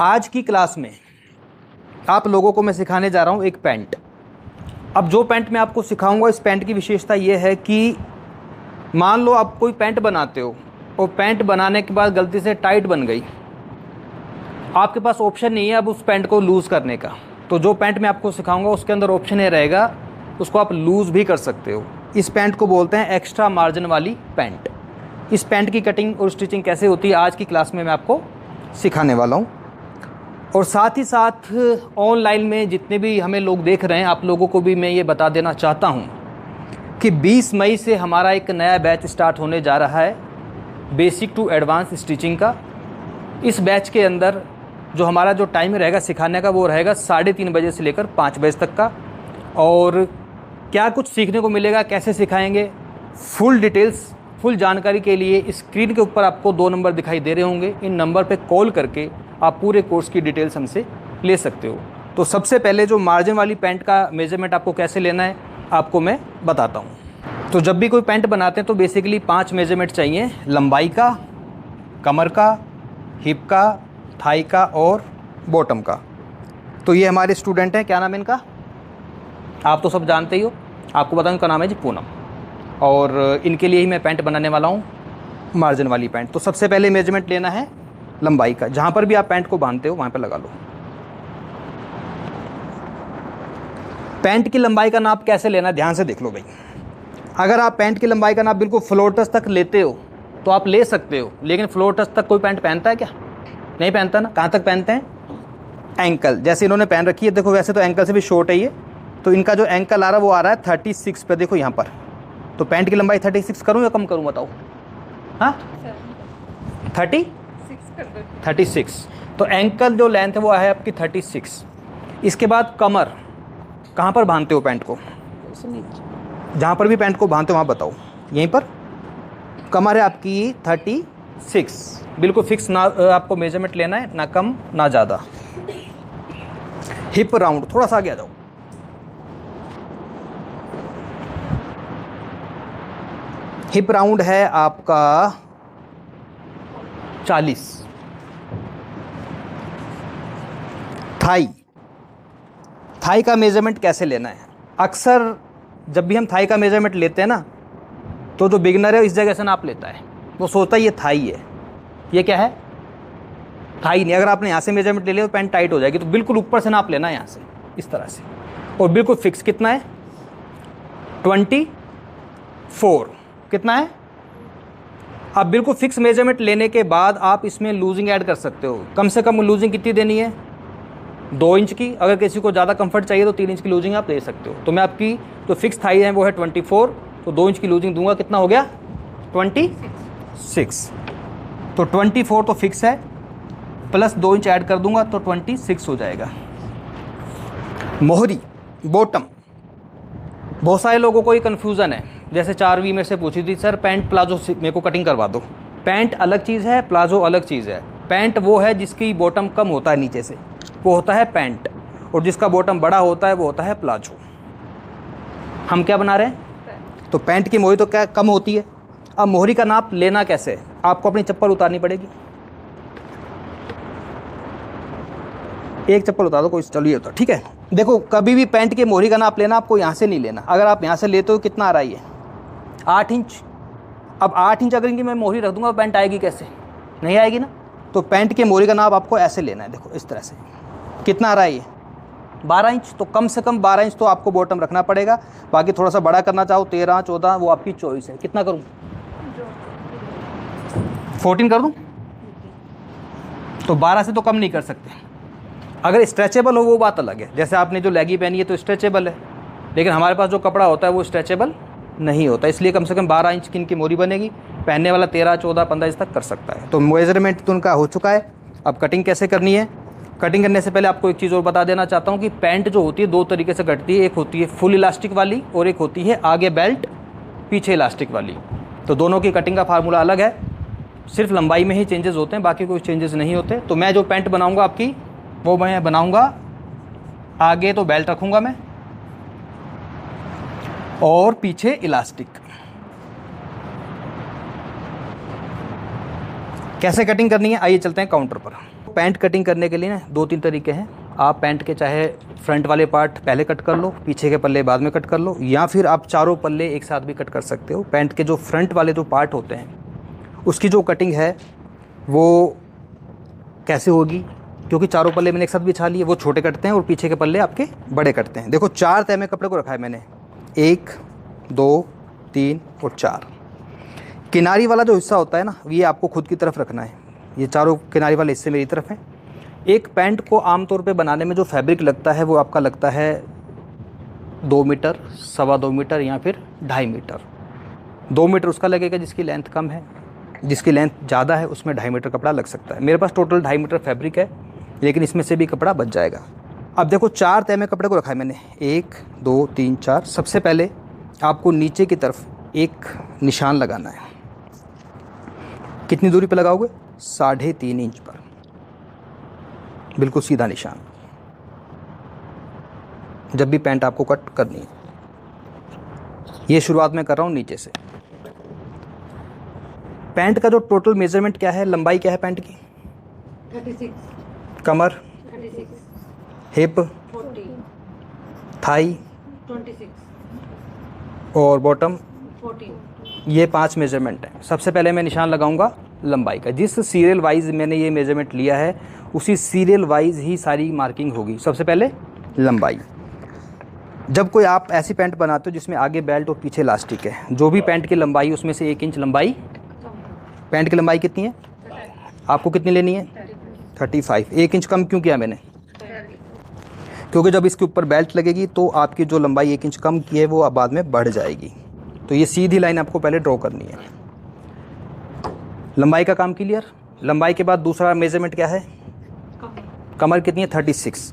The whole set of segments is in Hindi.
आज की क्लास में आप लोगों को मैं सिखाने जा रहा हूँ एक पैंट। अब जो पैंट मैं आपको सिखाऊंगा, इस पैंट की विशेषता ये है कि मान लो आप कोई पैंट बनाते हो और पैंट बनाने के बाद गलती से टाइट बन गई, आपके पास ऑप्शन नहीं है अब उस पैंट को लूज़ करने का। तो जो पैंट मैं आपको सिखाऊंगा उसके अंदर ऑप्शन ये रहेगा, उसको आप लूज़ भी कर सकते हो। इस पैंट को बोलते हैं एक्स्ट्रा मार्जिन वाली पैंट। इस पैंट की कटिंग और स्टिचिंग कैसे होती है आज की क्लास में मैं आपको सिखाने वाला हूँ। और साथ ही साथ ऑनलाइन में जितने भी हमें लोग देख रहे हैं, आप लोगों को भी मैं ये बता देना चाहता हूँ कि 20 मई से हमारा एक नया बैच स्टार्ट होने जा रहा है, बेसिक टू एडवांस स्टिचिंग का। इस बैच के अंदर जो हमारा जो टाइम रहेगा सिखाने का वो रहेगा 3:30 बजे से लेकर 5 बजे तक का। और क्या कुछ सीखने को मिलेगा, कैसे सिखाएंगे, फुल डिटेल्स, फुल जानकारी के लिए स्क्रीन के ऊपर आपको 2 नंबर दिखाई दे रहे होंगे। इन नंबर पे कॉल करके आप पूरे कोर्स की डिटेल्स हमसे ले सकते हो। तो सबसे पहले जो मार्जिन वाली पैंट का मेजरमेंट आपको कैसे लेना है आपको मैं बताता हूँ। तो जब भी कोई पैंट बनाते हैं तो बेसिकली 5 मेजरमेंट चाहिए, लंबाई का, कमर का, हिप का, थाई का और बॉटम का। तो ये हमारे स्टूडेंट हैं, क्या नाम है इनका आप तो सब जानते ही हो। आपको बताऊँ इनका नाम है जी पूनम, और इनके लिए ही मैं पैंट बनाने वाला हूँ, मार्जिन वाली पैंट। तो सबसे पहले मेजरमेंट लेना है लंबाई का। जहाँ पर भी आप पैंट को बांधते हो वहाँ पर लगा लो। पैंट की लंबाई का नाप कैसे लेना, ध्यान से देख लो भाई। अगर आप पैंट की लंबाई का नाप बिल्कुल फ्लोर टच तक लेते हो तो आप ले सकते हो, लेकिन फ्लोर टच तक कोई पैंट पहनता है क्या? नहीं पहनता ना। कहाँ तक पहनते हैं? एंकल। जैसे इन्होंने पहन रखी है, देखो वैसे तो एंकल से भी शॉर्ट है ये, तो इनका जो एंकल आ रहा है वो आ रहा है 36 पे, देखो यहाँ पर। तो पैंट की लंबाई 36 करूँ या कम करूँ बताओ? हाँ 36। तो एंकल जो लेंथ है वो है आपकी 36। इसके बाद कमर, कहाँ पर बांधते हो पैंट को? जहाँ पर भी पैंट को बांधते हो वहाँ बताओ। यहीं पर कमर है आपकी 36, बिल्कुल फिक्स ना आपको मेजरमेंट लेना है, ना कम ना ज़्यादा। हिप राउंड, थोड़ा सा आगे आ जाओ। हिप राउंड है आपका 40। थाई का मेजरमेंट कैसे लेना है? अक्सर जब भी हम थाई का मेजरमेंट लेते हैं ना, तो जो बिगिनर है इस जगह से नाप लेता है, वो सोचता है ये थाई है। ये क्या है? थाई नहीं। अगर आपने यहाँ से मेजरमेंट ले लिया तो पैंट टाइट हो जाएगी, तो बिल्कुल ऊपर से नाप लेना है यहाँ से, इस तरह से। और बिल्कुल फिक्स कितना है? 24। कितना है? अब बिल्कुल फिक्स मेजरमेंट लेने के बाद आप इसमें लूजिंग ऐड कर सकते हो। कम से कम लूजिंग कितनी देनी है? 2 इंच की। अगर किसी को ज़्यादा कंफर्ट चाहिए तो 3 इंच की लूजिंग आप दे सकते हो। तो मैं आपकी जो फिक्स थाई है वो है 24, तो 2 इंच की लूजिंग दूंगा। कितना हो गया? 26। तो 24 तो फिक्स है, प्लस 2 इंच ऐड कर दूंगा तो 26 हो जाएगा। मोहरी, बॉटम, बहुत सारे लोगों को ये कन्फ्यूज़न है। जैसे 4V मेरे से पूछी थी, सर पैंट प्लाजो मेरे को कटिंग करवा दो। पैंट अलग चीज़ है, प्लाजो अलग चीज़ है। पैंट वो है जिसकी बॉटम कम होता है नीचे से, वो होता है पैंट, और जिसका बॉटम बड़ा होता है वो होता है प्लाजो। हम क्या बना रहे हैं? तो पैंट की मोहरी तो क्या कम होती है। अब मोहरी का नाप लेना कैसे? आपको अपनी चप्पल उतारनी पड़ेगी। एक चप्पल उतार दो, कोई चलिए होता, ठीक है। देखो कभी भी पैंट की मोहरी का नाप लेना आपको यहाँ से नहीं लेना। अगर आप यहाँ से लेते हो कितना आ रहा है ये? 8 इंच। अब 8 इंच अगर इनकी मैं मोहरी रख दूंगा पैंट आएगी कैसे? नहीं आएगी ना। तो पैंट की मोहरी का नाप आपको ऐसे लेना है, देखो इस तरह से। कितना आ रहा है ये? 12 इंच। तो कम से कम 12 इंच तो आपको बॉटम रखना पड़ेगा। बाकी थोड़ा सा बड़ा करना चाहो 13, 14, वो आपकी चॉइस है। कितना करूँ? 14 कर दूँ? तो 12 से तो कम नहीं कर सकते। अगर स्ट्रेचेबल हो वो बात अलग है। जैसे आपने जो लेगी पहनी है तो स्ट्रेचेबल है, लेकिन हमारे पास जो कपड़ा होता है वो स्ट्रेचेबल नहीं होता, इसलिए कम से कम 12 इंच की इनकी मोहरी बनेगी। पहनने वाला 13, 14, 15 इंच तक कर सकता है। तो मेजरमेंट तो उनका हो चुका है। अब कटिंग कैसे करनी है? कटिंग करने से पहले आपको एक चीज़ और बता देना चाहता हूँ कि पैंट जो होती है 2 तरीके से कटती है। एक होती है फुल इलास्टिक वाली और एक होती है आगे बेल्ट पीछे इलास्टिक वाली। तो दोनों की कटिंग का फार्मूला अलग है, सिर्फ लंबाई में ही चेंजेस होते हैं, बाकी कोई चेंजेस नहीं होते। तो मैं जो पैंट बनाऊँगा आपकी, वो मैं बनाऊँगा आगे तो बेल्ट रखूँगा मैं, और पीछे इलास्टिक। कैसे कटिंग करनी है आइए चलते हैं काउंटर पर। पैंट कटिंग करने के लिए ना 2-3 तरीके हैं। आप पैंट के चाहे फ्रंट वाले पार्ट पहले कट कर लो, पीछे के पल्ले बाद में कट कर लो, या फिर आप चारों पल्ले एक साथ भी कट कर सकते हो। पैंट के जो फ्रंट वाले जो पार्ट होते हैं उसकी जो कटिंग है वो कैसे होगी, क्योंकि चारों पल्ले मैंने एक साथ बिछा लिए, वो छोटे कटते हैं और पीछे के पल्ले आपके बड़े कटते हैं। देखो 4 तह में कपड़े को रखा है मैंने, 1 2 3 और 4। किनारी वाला जो हिस्सा होता है ना, ये आपको खुद की तरफ रखना है। ये चारों किनारी वाले हिस्से मेरी तरफ हैं। एक पैंट को आमतौर पे बनाने में जो फैब्रिक लगता है वो आपका लगता है 2 मीटर, 2.25 मीटर या फिर 2.5 मीटर। 2 मीटर उसका लगेगा जिसकी लेंथ कम है, जिसकी लेंथ ज़्यादा है उसमें 2.5 मीटर कपड़ा लग सकता है। मेरे पास टोटल 2.5 मीटर फैब्रिक है, लेकिन इसमें से भी कपड़ा बच जाएगा। अब देखो 4 तह में कपड़े को रखा है मैंने, 1 2 3 4। सबसे पहले आपको नीचे की तरफ एक निशान लगाना है। कितनी दूरी पर लगाओगे? 3.5 इंच पर, बिल्कुल सीधा निशान, जब भी पैंट आपको कट करनी है। ये शुरुआत में कर रहा हूँ नीचे से। पैंट का जो टोटल मेजरमेंट क्या है, लंबाई क्या है पैंट की? 36, कमर, 36, हिप, 40, थाई 26, और बॉटम, 14। ये 5 मेजरमेंट हैं। सबसे पहले मैं निशान लगाऊंगा लंबाई का। जिस सीरियल वाइज मैंने ये मेजरमेंट लिया है उसी सीरियल वाइज ही सारी मार्किंग होगी। सबसे पहले लंबाई। जब कोई आप ऐसी पैंट बनाते हो जिसमें आगे बेल्ट और पीछे इलास्टिक है, जो भी पैंट की लंबाई उसमें से 1 इंच लंबाई, पैंट की लंबाई कितनी है आपको, कितनी लेनी है? 35। 1 इंच कम क्यों किया मैंने? क्योंकि जब इसके ऊपर बेल्ट लगेगी तो आपकी जो लंबाई 1 इंच कम की है वो अब बाद में बढ़ जाएगी। तो ये सीधी लाइन आपको पहले ड्रॉ करनी है। लंबाई का काम क्लियर। लंबाई के बाद दूसरा मेजरमेंट क्या है? कमर कितनी है? 36।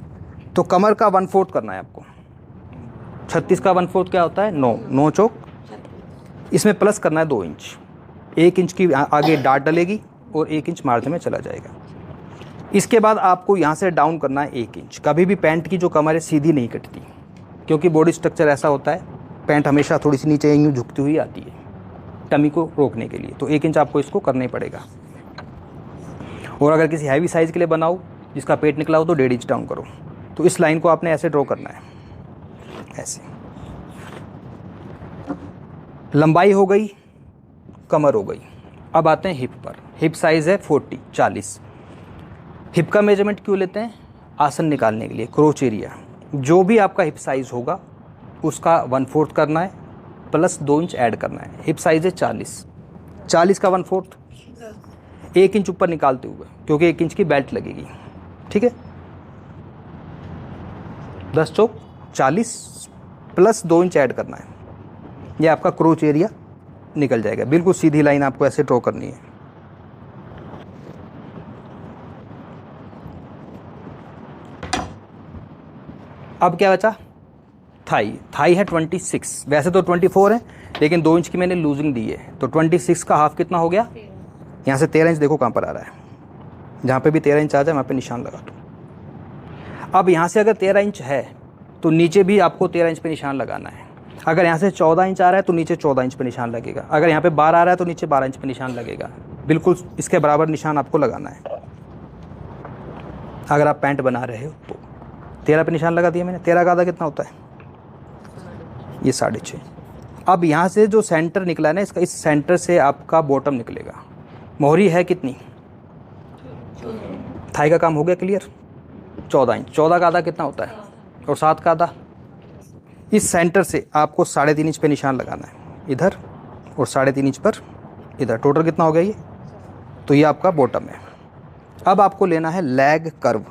तो कमर का 1/4 करना है आपको। 36 का 1/4 क्या होता है? 9। 9 चौक, इसमें प्लस करना है 2 इंच। 1 इंच की आगे डाट डलेगी और 1 इंच मार्जिन में चला जाएगा। इसके बाद आपको यहाँ से डाउन करना है 1 इंच। कभी भी पैंट की जो कमर है सीधी नहीं कटती, क्योंकि बॉडी स्ट्रक्चर ऐसा होता है, पैंट हमेशा थोड़ी सी नीचे यूँ झुकती हुई आती है टमी को रोकने के लिए। तो 1 इंच आपको इसको करना ही पड़ेगा। और अगर किसी हैवी साइज़ के लिए बनाओ जिसका पेट निकला हो तो 1.5 इंच डाउन करो। तो इस लाइन को आपने ऐसे ड्रॉ करना है, ऐसे। लंबाई हो गई, कमर हो गई। अब आते हैं हिप पर। हिप साइज़ है 40। हिप का मेजरमेंट क्यों लेते हैं? आसन निकालने के लिए, क्रोच एरिया। जो भी आपका हिप साइज़ होगा उसका 1/4 करना है, प्लस 2 इंच ऐड करना है। हिप साइज़ है 40 का 1/4, 1 इंच ऊपर निकालते हुए, क्योंकि 1 इंच की बेल्ट लगेगी। ठीक है, 10 चौक 40 प्लस 2 इंच ऐड करना है। ये आपका क्रोच एरिया निकल जाएगा। बिल्कुल सीधी लाइन आपको ऐसे ड्रॉ करनी है। अब क्या बचा? थाई है 26। वैसे तो 24 है, लेकिन 2 इंच की मैंने लूजिंग दी है, तो 26 का हाफ कितना हो गया? यहाँ से 13 इंच देखो कहाँ पर आ रहा है। जहाँ पे भी 13 इंच आ जाए वहाँ पे निशान लगा दो। अब यहाँ से अगर 13 इंच है तो नीचे भी आपको 13 इंच पे निशान लगाना है। अगर यहाँ से 14 इंच आ रहा है तो नीचे 14 इंच पे निशान लगेगा। अगर यहाँ पे 12 आ रहा है तो नीचे 12 इंच पे निशान लगेगा। बिल्कुल इसके बराबर निशान आपको लगाना है अगर आप पैंट बना रहे हो तो। 13 पे निशान लगा दिया मैंने। 13 का आधा कितना होता है? ये 6.5। अब यहाँ से जो सेंटर निकला है ना इसका, इस सेंटर से आपका बॉटम निकलेगा। मोहरी है कितनी? थाई का काम हो गया क्लियर। 14 इंच। 14 का आधा कितना होता है? और 7 का आधा। इस सेंटर से आपको 3.5 इंच पे निशान लगाना है इधर, और 3.5 इंच पर इधर। टोटल कितना हो गया ये? तो ये आपका बॉटम है। अब आपको लेना है लेग कर्व।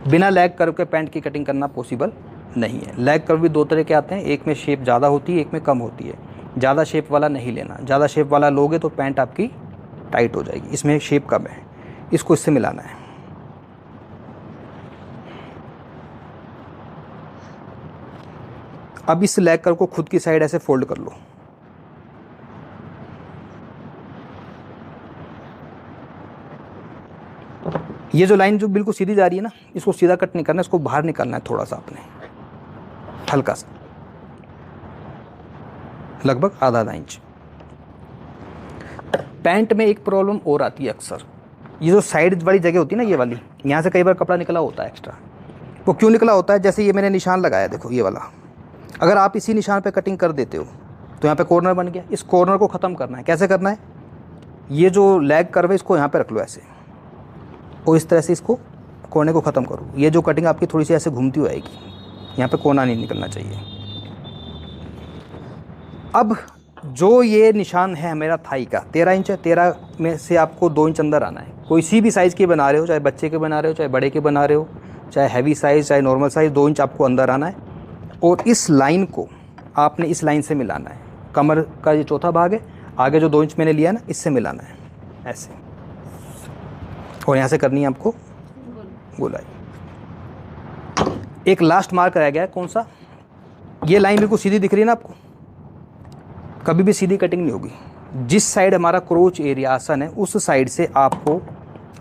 बिना लेग कर्व के पैंट की कटिंग करना पॉसिबल नहीं है। लेग कर्व भी 2 तरह के आते हैं, एक में शेप ज़्यादा होती है, एक में कम होती है। ज़्यादा शेप वाला नहीं लेना। ज़्यादा शेप वाला लोगे तो पैंट आपकी टाइट हो जाएगी। इसमें शेप कम है, इसको इससे मिलाना है। अब इस लेग कर्व को खुद की साइड ऐसे फोल्ड कर लो। ये जो लाइन जो बिल्कुल सीधी जा रही है ना, इसको सीधा कट नहीं करना, इसको बाहर निकालना है थोड़ा सा अपने, हल्का सा, लगभग आधा इंच। पैंट में एक प्रॉब्लम और आती है अक्सर, ये जो साइड वाली जगह होती है ना, ये वाली, यहाँ से कई बार कपड़ा निकला होता है एक्स्ट्रा। वो क्यों निकला होता है? जैसे ये मैंने निशान लगाया, देखो ये वाला, अगर आप इसी निशान पे कटिंग कर देते हो तो यहाँ पे कॉर्नर बन गया। इस कॉर्नर को ख़त्म करना है। कैसे करना है? ये जो लेग कर्व है इसको यहाँ पे रख लो ऐसे, और इस तरह से इसको कोने को ख़त्म करो। ये जो कटिंग आपकी थोड़ी सी ऐसे घूमती हुई आएगी, यहाँ पे कोना नहीं निकलना चाहिए। अब जो ये निशान है मेरा थाई का, 13 इंच है, 13 में से आपको 2 इंच अंदर आना है। कोई सी भी साइज़ के बना रहे हो, चाहे बच्चे के बना रहे हो, चाहे बड़े के बना रहे हो, चाहे हैवी साइज़, चाहे नॉर्मल साइज़, 2 इंच आपको अंदर आना है। और इस लाइन को आपने इस लाइन से मिलाना है। कमर का ये चौथा भाग है, आगे जो 2 इंच मैंने लिया ना, इससे मिलाना है ऐसे, और यहाँ से करनी है आपको गोलाई। एक लास्ट मार्क रह गया है, कौन सा? ये लाइन बिल्कुल सीधी दिख रही है ना आपको, कभी भी सीधी कटिंग नहीं होगी। जिस साइड हमारा क्रोच एरिया आसन है, उस साइड से आपको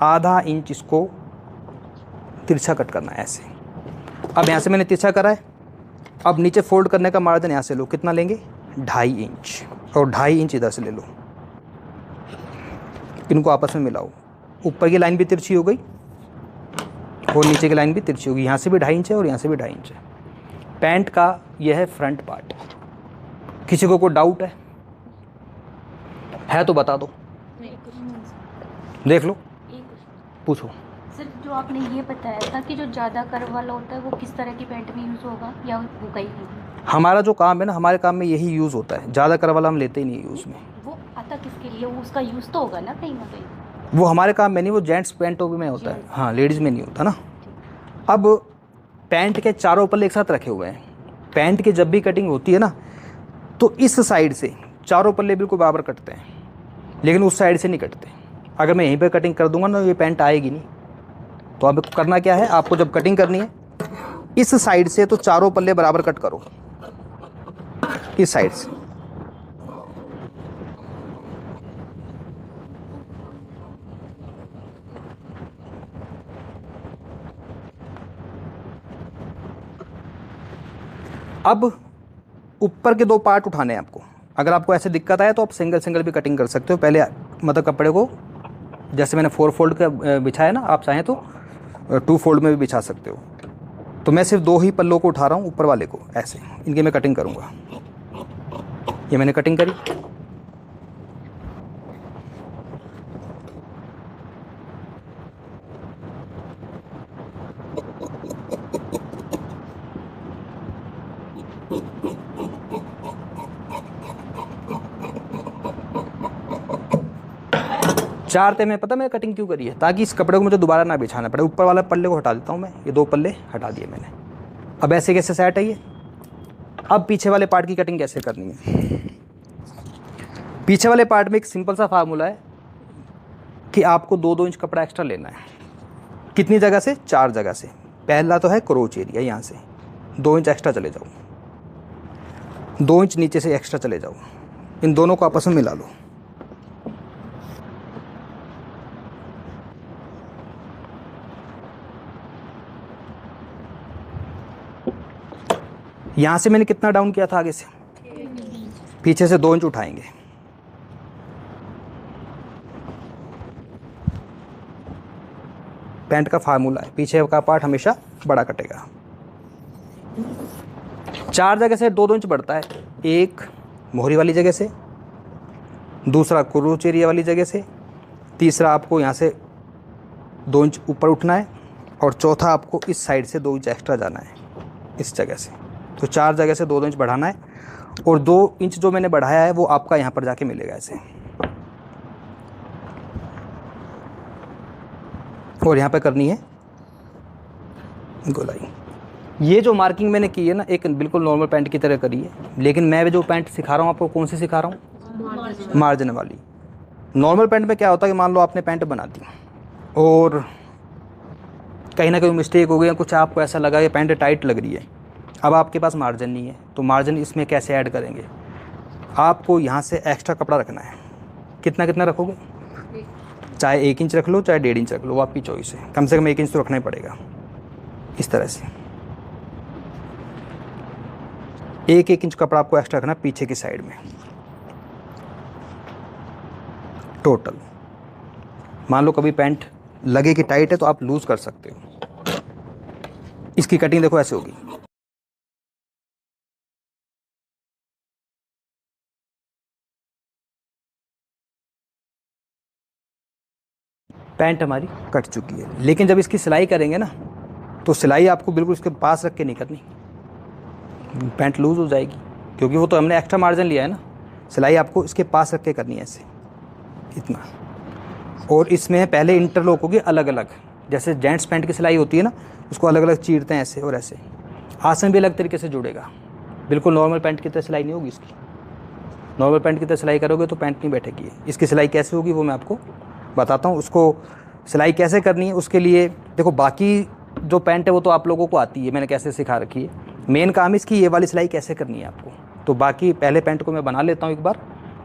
आधा इंच इसको तिरछा कट करना है ऐसे। अब यहाँ से मैंने तिरछा करा है। अब नीचे फोल्ड करने का मार्जिन यहाँ से लो, कितना लेंगे? 2.5 इंच, और 2.5 इंच इधर से ले लो। इनको आपस में मिलाओ। ऊपर की लाइन भी तिरछी हो गई और नीचे की लाइन भी तिरछी होगी। यहाँ से भी 2.5 इंच है और यहाँ से भी 2.5 इंच है। पैंट का यह है फ्रंट पार्ट। किसी को कोई डाउट है तो बता दो, देख लो, पूछो। सर, जो आपने ये बताया था कि जो ज़्यादा कर्व वाला होता है वो किस तरह की पैंट में यूज़ होगा, या वो कहीं नहीं? हमारा जो काम है ना, हमारे काम में यही यूज़ होता है। ज़्यादा कर्व वाला हम लेते ही नहीं यूज़ में। वो आता किसके लिए? वो उसका यूज़ तो होगा ना कहीं ना कहीं। वो हमारे काम में नहीं, वो जेंट्स पैंटों में होता है। हाँ, लेडीज़ में नहीं होता ना। अब पैंट के चारों पल्ले एक साथ रखे हुए हैं। पैंट की जब भी कटिंग होती है ना, तो इस साइड से चारों पल्ले बिल्कुल बराबर कटते हैं, लेकिन उस साइड से नहीं कटते। अगर मैं यहीं पे कटिंग कर दूंगा ना, ये पैंट आएगी नहीं। तो अब करना क्या है, आपको जब कटिंग करनी है इस साइड से, तो चारों पल्ले बराबर कट करो इस साइड से। अब ऊपर के 2 पार्ट उठाने हैं आपको। अगर आपको ऐसे दिक्कत आए तो आप सिंगल सिंगल भी कटिंग कर सकते हो। पहले मतलब कपड़े को, जैसे मैंने 4 फोल्ड का बिछाया ना, आप चाहें तो 2 फोल्ड में भी बिछा सकते हो। तो मैं सिर्फ 2 ही पल्लों को उठा रहा हूँ, ऊपर वाले को ऐसे, इनकी मैं कटिंग करूँगा। ये मैंने कटिंग करी। चार ते में पता मैंने कटिंग क्यों करी है? ताकि इस कपड़े को मुझे दोबारा ना बिछाना पड़े। ऊपर वाला पल्ले को हटा देता हूँ मैं, ये 2 पल्ले हटा दिए मैंने। अब ऐसे कैसे सेट है ये। अब पीछे वाले पार्ट की कटिंग कैसे करनी है? पीछे वाले पार्ट में एक सिंपल सा फार्मूला है कि आपको 2-2 इंच कपड़ा एक्स्ट्रा लेना है। कितनी जगह से? 4 जगह से। पहला तो है क्रोच एरिया, यहाँ से 2 इंच एक्स्ट्रा चले जाओ, 2 इंच नीचे से एक्स्ट्रा चले जाओ, इन दोनों को आपस में मिला लो। यहाँ से मैंने कितना डाउन किया था आगे से? पीछे से 2 इंच उठाएंगे। पैंट का फार्मूला है, पीछे का पार्ट हमेशा बड़ा कटेगा। 4 जगह से 2-2 इंच बढ़ता है। एक मोहरी वाली जगह से, दूसरा क्रोच एरिया वाली जगह से, तीसरा आपको यहाँ से 2 इंच ऊपर उठना है, और चौथा आपको इस साइड से 2 इंच एक्स्ट्रा जाना है इस जगह से। तो 4 जगह से 2-2 इंच बढ़ाना है, और 2 इंच जो मैंने बढ़ाया है वो आपका यहाँ पर जाके मिलेगा ऐसे, और यहाँ पे करनी है गोलाई। ये जो मार्किंग मैंने की है ना, एक बिल्कुल नॉर्मल पैंट की तरह करी है, लेकिन मैं जो पैंट सिखा रहा हूँ आपको, कौन सी सिखा रहा हूँ? मार्जिन वाली। नॉर्मल पैंट में क्या होता है कि मान लो आपने पैंट बना दी और कहीं ना कहीं मिस्टेक हो गई, कुछ आपको ऐसा लगा कि पैंट टाइट लग रही है, अब आपके पास मार्जिन नहीं है, तो मार्जिन इसमें कैसे ऐड करेंगे? आपको यहाँ से एक्स्ट्रा कपड़ा रखना है। कितना कितना रखोगे? चाहे 1 इंच रख लो, चाहे 1.5 इंच रख लो, वो आपकी चॉइस है। कम से कम 1 इंच तो रखना ही पड़ेगा। इस तरह से 1-1 इंच कपड़ा आपको एक्स्ट्रा रखना पीछे की साइड में टोटल। मान लो कभी पैंट लगे कि टाइट है तो आप लूज़ कर सकते हो। इसकी कटिंग देखो ऐसे होगी। पैंट हमारी कट चुकी है, लेकिन जब इसकी सिलाई करेंगे ना तो सिलाई आपको बिल्कुल इसके पास रख के नहीं करनी, पैंट लूज़ हो जाएगी, क्योंकि वो तो हमने एक्स्ट्रा मार्जिन लिया है ना। सिलाई आपको इसके पास रख के करनी है ऐसे, इतना। और इसमें पहले इंटरलॉक होगी अलग अलग, जैसे जेंट्स पैंट की सिलाई होती है ना, उसको अलग अलग चीरते हैं ऐसे और ऐसे। आसन भी अलग तरीके से जुड़ेगा, बिल्कुल नॉर्मल पैंट की तरह सिलाई नहीं होगी इसकी। नॉर्मल पैंट की तरह सिलाई करोगे तो पैंट नहीं बैठेगी। इसकी सिलाई कैसे होगी वो मैं आपको बताता हूँ। उसको सिलाई कैसे करनी है उसके लिए देखो, बाकी जो पैंट है वो तो आप लोगों को आती है, मैंने कैसे सिखा रखी है। मेन काम इसकी ये वाली सिलाई कैसे करनी है आपको। तो बाकी पहले पैंट को मैं बना लेता हूँ एक बार,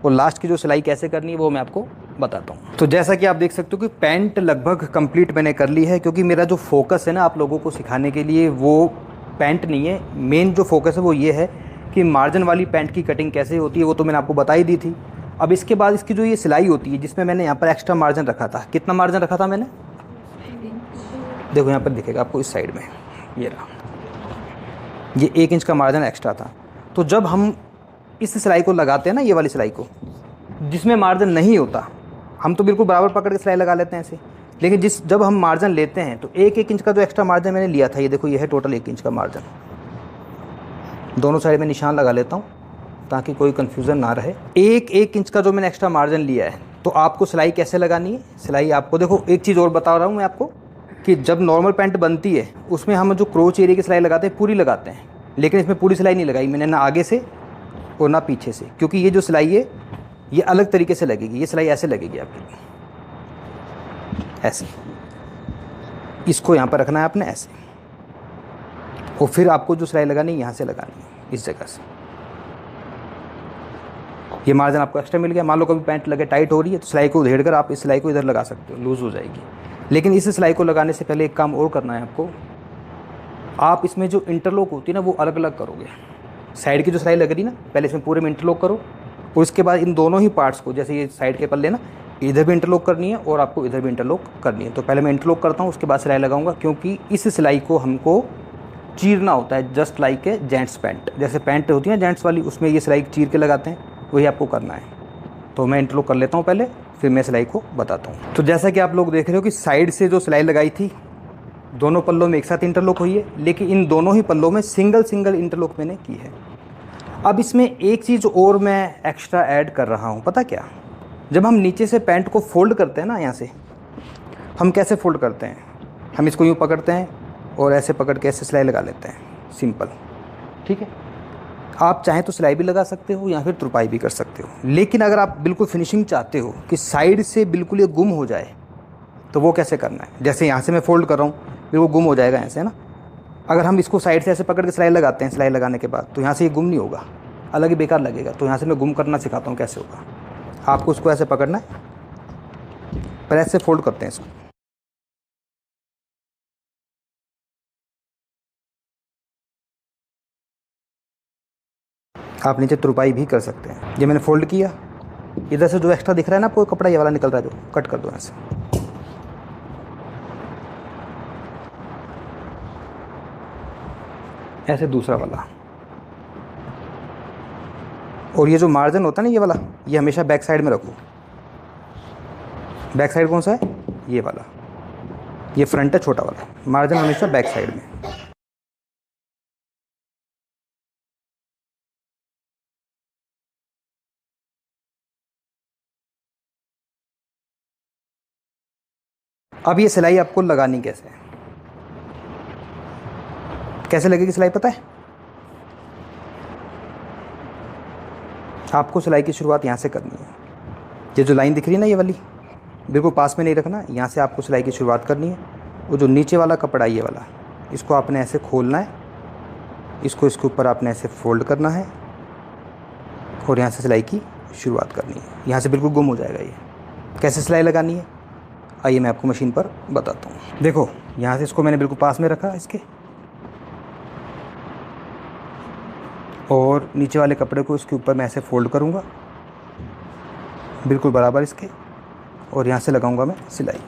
और लास्ट की जो सिलाई कैसे करनी है वो मैं आपको बताता हूँ। तो जैसा कि आप देख सकते हो कि पैंट लगभग कंप्लीट मैंने कर ली है, क्योंकि मेरा जो फोकस है ना आप लोगों को सिखाने के लिए वो पैंट नहीं है। मेन जो फोकस है वो ये है कि मार्जिन वाली पैंट की कटिंग कैसे होती है, वो तो मैंने आपको बता ही दी थी। अब इसके बाद इसकी जो ये सिलाई होती है, जिसमें मैंने यहाँ पर एक्स्ट्रा मार्जिन रखा था, कितना मार्जिन रखा था मैंने, देखो यहाँ पर दिखेगा आपको इस साइड में, ये रहा, ये 1 इंच का मार्जिन एक्स्ट्रा था। तो जब हम इस सिलाई को लगाते हैं ना, ये वाली सिलाई को, जिसमें मार्जिन नहीं होता, हम तो बिल्कुल बराबर पकड़ के सिलाई लगा लेते हैं ऐसे, लेकिन जब हम मार्जिन लेते हैं तो 1-1 इंच का जो एक्स्ट्रा मार्जिन मैंने लिया था, ये देखो ये है टोटल 1 इंच का मार्जिन। दोनों साइड में निशान लगा लेता हूँ ताकि कोई कन्फ्यूज़न ना रहे। 1-1 इंच का जो मैंने एक्स्ट्रा मार्जिन लिया है, तो आपको सिलाई कैसे लगानी है। सिलाई आपको देखो, एक चीज़ और बता रहा हूँ मैं आपको कि जब नॉर्मल पैंट बनती है उसमें हम जो क्रोच एरिया की सिलाई लगाते हैं पूरी लगाते हैं, लेकिन इसमें पूरी सिलाई नहीं लगाई मैंने, ना आगे से और ना पीछे से, क्योंकि ये जो सिलाई है ये अलग तरीके से लगेगी। ये सिलाई ऐसे लगेगी आपकी, ऐसे, इसको यहाँ पर रखना है आपने ऐसे, और फिर आपको जो सिलाई लगानी है यहाँ से लगानी है इस जगह से। ये मार्जिन आपको एक्स्ट्रा मिल गया। मान लो कभी पैंट लगे टाइट हो रही है तो सिलाई को उधेड़ कर आप इस सिलाई को इधर लगा सकते हो, लूज़ हो जाएगी। लेकिन इस सिलाई को लगाने से पहले एक काम और करना है आपको, आप इसमें जो इंटरलॉक होती है ना वो अलग अलग करोगे। साइड की जो सिलाई लग रही ना, पहले इसमें पूरे में इंटरलॉक करो, और उसके बाद इन दोनों ही पार्ट्स को, जैसे ये साइड के पल्ले ना, इधर भी इंटरलॉक करनी है और आपको इधर भी इंटरलॉक करनी है। तो पहले मैं इंटरलॉक करता हूँ, उसके बाद सिलाई लगाऊंगा, क्योंकि इस सिलाई को हमको चीरना होता है, just like a gents pant. जैसे पैंट होती है जेंट्स वाली, उसमें ये सिलाई चीर के लगाते हैं, वही आपको करना है। तो मैं इंटरलॉक कर लेता हूँ पहले, फिर मैं सिलाई को बताता हूँ। तो जैसा कि आप लोग देख रहे हो कि साइड से जो सिलाई लगाई थी, दोनों पल्लों में एक साथ इंटरलॉक हुई है, लेकिन इन दोनों ही पल्लों में सिंगल इंटरलॉक मैंने की है। अब इसमें एक चीज़ और मैं एक्स्ट्रा ऐड कर रहा हूँ, पता क्या, जब हम नीचे से पैंट को फोल्ड करते हैं ना, यहाँ से हम कैसे फोल्ड करते हैं, हम इसको यूँ पकड़ते हैं और ऐसे पकड़ के ऐसे सिलाई लगा लेते हैं, सिंपल, ठीक है। आप चाहें तो सिलाई भी लगा सकते हो या फिर तुरपाई भी कर सकते हो, लेकिन अगर आप बिल्कुल फिनिशिंग चाहते हो कि साइड से बिल्कुल ये गुम हो जाए, तो वो कैसे करना है। जैसे यहाँ से मैं फोल्ड कर रहा हूँ, फिर वो गुम हो जाएगा ऐसे, है ना। अगर हम इसको साइड से ऐसे पकड़ के सिलाई लगाते हैं, सिलाई लगाने के बाद तो यहाँ से ये गुम नहीं होगा, अलग ही बेकार लगेगा। तो यहाँ से मैं गुम करना सिखाता हूँ कैसे होगा। आपको उसको ऐसे पकड़ना है, प्रेस से फोल्ड करते हैं इसको, आप नीचे तुरपाई भी कर सकते हैं। ये मैंने फोल्ड किया, इधर से जो एक्स्ट्रा दिख रहा है ना आपको कपड़ा, ये वाला निकल रहा है जो, कट कर दो ऐसे, ऐसे दूसरा वाला। और ये जो मार्जिन होता है ना ये वाला, ये हमेशा बैक साइड में रखो। बैक साइड कौन सा है, ये वाला, ये फ्रंट है छोटा वाला, मार्जिन हमेशा बैक साइड में। अब ये सिलाई आपको लगानी कैसे है, कैसे लगेगी सिलाई पता है। आपको सिलाई की शुरुआत यहाँ से करनी है। ये जो लाइन दिख रही है ना ये वाली, बिल्कुल पास में नहीं रखना, यहाँ से आपको सिलाई की शुरुआत करनी है। वो जो नीचे वाला कपड़ा ये वाला, इसको आपने ऐसे खोलना है, इसको इसके ऊपर आपने ऐसे फोल्ड करना है और यहाँ से सिलाई की शुरुआत करनी है। यहाँ से बिल्कुल गुम हो जाएगा ये। कैसे सिलाई लगानी है आइए मैं आपको मशीन पर बताता हूँ। देखो यहाँ से इसको मैंने बिल्कुल पास में रखा इसके, और नीचे वाले कपड़े को इसके ऊपर मैं ऐसे फोल्ड करूँगा बिल्कुल बराबर इसके, और यहाँ से लगाऊंगा मैं सिलाई।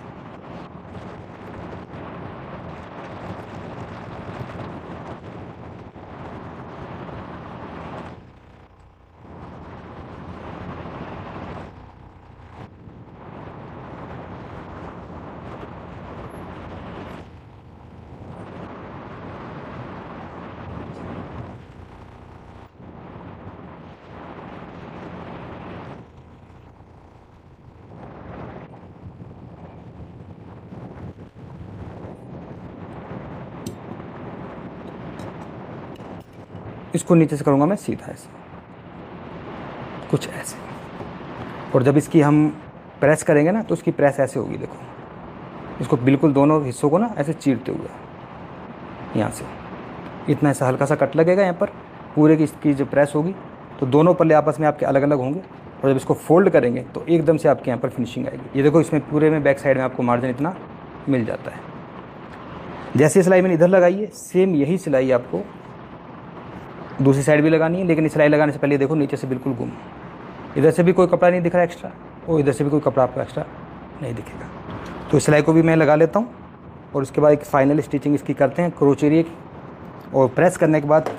इसको नीचे से करूँगा मैं सीधा ऐसे, कुछ ऐसे। और जब इसकी हम प्रेस करेंगे ना तो उसकी प्रेस ऐसे होगी, देखो इसको बिल्कुल दोनों हिस्सों को ना ऐसे चीरते हुए यहाँ से, इतना ऐसा हल्का सा कट लगेगा यहाँ पर। पूरे की इसकी जो प्रेस होगी तो दोनों पल्ले आपस में आपके अलग अलग होंगे, और जब इसको फोल्ड करेंगे तो एकदम से आपके यहाँ पर फिनिशिंग आएगी। ये देखो इसमें पूरे में बैक साइड में आपको मार्जिन इतना मिल जाता है। जैसी सिलाई मैंने इधर लगाई है, सेम यही सिलाई आपको दूसरी साइड भी लगानी है, लेकिन सिलाई लगाने से पहले देखो नीचे से बिल्कुल गुम, इधर से भी कोई कपड़ा नहीं दिख रहा एक्स्ट्रा, और इधर से भी कोई कपड़ा आपको एक्स्ट्रा नहीं दिखेगा। तो इस सिलाई को भी मैं लगा लेता हूँ, और उसके बाद एक फाइनल स्टिचिंग इसकी करते हैं क्रोच एरिया की, और प्रेस करने के बाद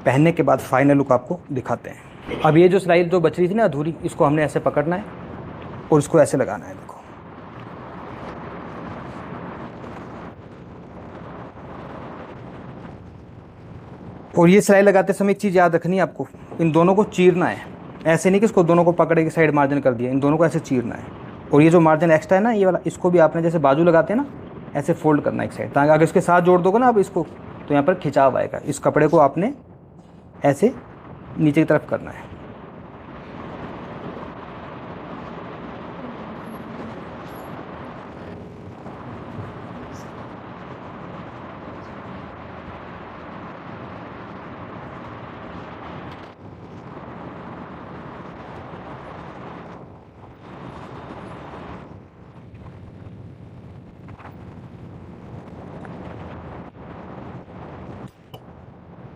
पहनने के बाद फाइनल लुक आपको दिखाते हैं। अब ये जो सिलाई जो बच रही थी ना अधूरी, इसको हमने ऐसे पकड़ना है और इसको ऐसे लगाना है, देखो। और ये सिलाई लगाते समय एक चीज़ याद रखनी है आपको, इन दोनों को चीरना है, ऐसे नहीं कि इसको दोनों को पकड़ के साइड मार्जिन कर दिया, इन दोनों को ऐसे चीरना है। और ये जो मार्जिन एक्स्ट्रा है ना ये वाला, इसको भी आपने जैसे बाजू लगाते हैं ना ऐसे फोल्ड करना है एक साइड, ताकि अगर इसके साथ जोड़ दोगे ना आप इसको तो यहाँ पर खिंचाव आएगा। इस कपड़े को आपने ऐसे नीचे की तरफ करना है।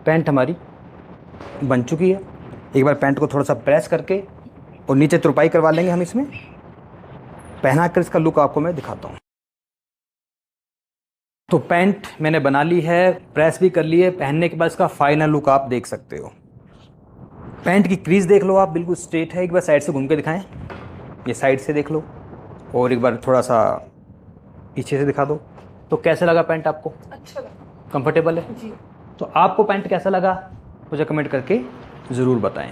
पैंट हमारी बन चुकी है। एक बार पैंट को थोड़ा सा प्रेस करके और नीचे तुरपाई करवा लेंगे हम इसमें, पहना कर इसका लुक आपको मैं दिखाता हूँ। तो पैंट मैंने बना ली है, प्रेस भी कर ली है, पहनने के बाद इसका फाइनल लुक आप देख सकते हो। पैंट की क्रीज देख लो आप, बिल्कुल स्ट्रेट है। एक बार साइड से घूम के दिखाएं, ये साइड से देख लो, और एक बार थोड़ा सा पीछे से दिखा दो। तो कैसे लगा पैंट आपको? अच्छा लगा कंफर्टेबल है जी। तो आपको पैंट कैसा लगा मुझे कमेंट करके ज़रूर बताएं।